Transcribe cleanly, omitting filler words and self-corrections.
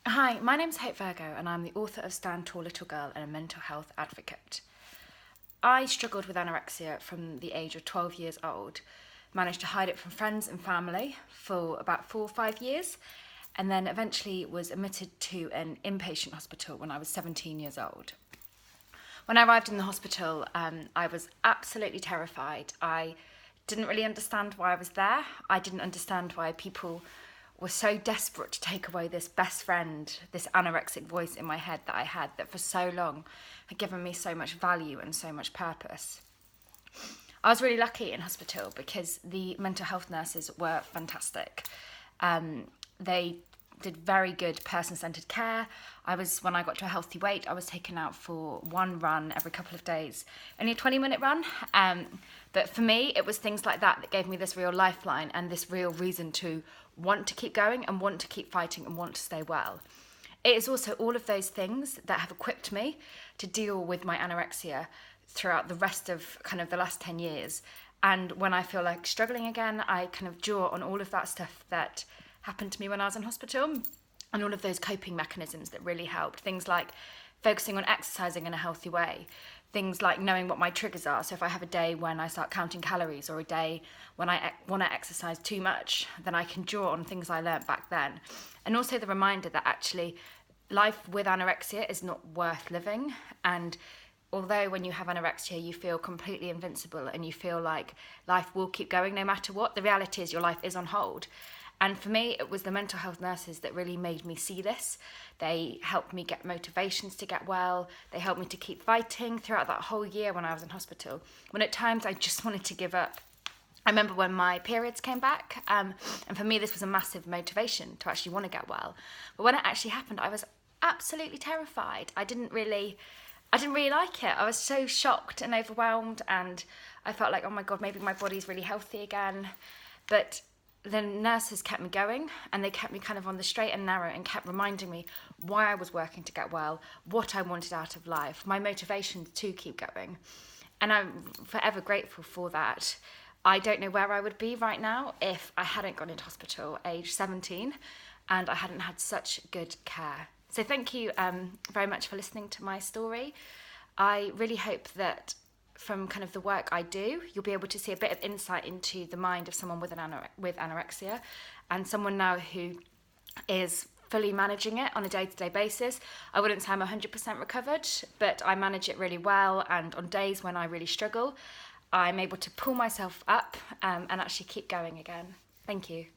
Hi, my name's Hope Virgo and I'm the author of Stand Tall Little Girl and a mental health advocate. I struggled with anorexia from the age of 12 years old, managed to hide it from friends and family for about 4 or 5 years, and then eventually was admitted to an inpatient hospital when I was 17 years old. When I arrived in the hospital, I was absolutely terrified. I didn't really understand why I was there. I didn't understand why people were so desperate to take away this best friend, this anorexic voice in my head that I had that for so long had given me so much value and so much purpose. I was really lucky in hospital because the mental health nurses were fantastic. They did very good person-centered care. When I got to a healthy weight, I was taken out for one run every couple of days, only a 20-minute run. But for me, it was things like that gave me this real lifeline and this real reason to want to keep going and want to keep fighting and want to stay well. It is also all of those things that have equipped me to deal with my anorexia throughout the rest of kind of the last 10 years. And when I feel like struggling again, I kind of draw on all of that stuff that happened to me when I was in hospital and all of those coping mechanisms that really helped. Things like focusing on exercising in a healthy way. Things like knowing what my triggers are. So if I have a day when I start counting calories or a day when I want to exercise too much, then I can draw on things I learnt back then. And also the reminder that actually life with anorexia is not worth living. And although when you have anorexia you feel completely invincible and you feel like life will keep going no matter what, the reality is your life is on hold. And for me, it was the mental health nurses that really made me see this. They helped me get motivations to get well. They helped me to keep fighting throughout that whole year when I was in hospital, when at times I just wanted to give up. I remember when my periods came back, and for me this was a massive motivation to actually want to get well. But when it actually happened, I was absolutely terrified. I didn't really like it. I was so shocked and overwhelmed, and I felt like, oh my God, maybe my body's really healthy again. But the nurses kept me going and they kept me kind of on the straight and narrow and kept reminding me why I was working to get well, what I wanted out of life, my motivation to keep going. And I'm forever grateful for that. I don't know where I would be right now if I hadn't gone into hospital age 17 and I hadn't had such good care. So thank you very much for listening to my story. I really hope that from kind of the work I do, you'll be able to see a bit of insight into the mind of someone with anorexia and someone now who is fully managing it on a day-to-day basis. I wouldn't say I'm 100% recovered, but I manage it really well, and on days when I really struggle, I'm able to pull myself up and actually keep going again. Thank you.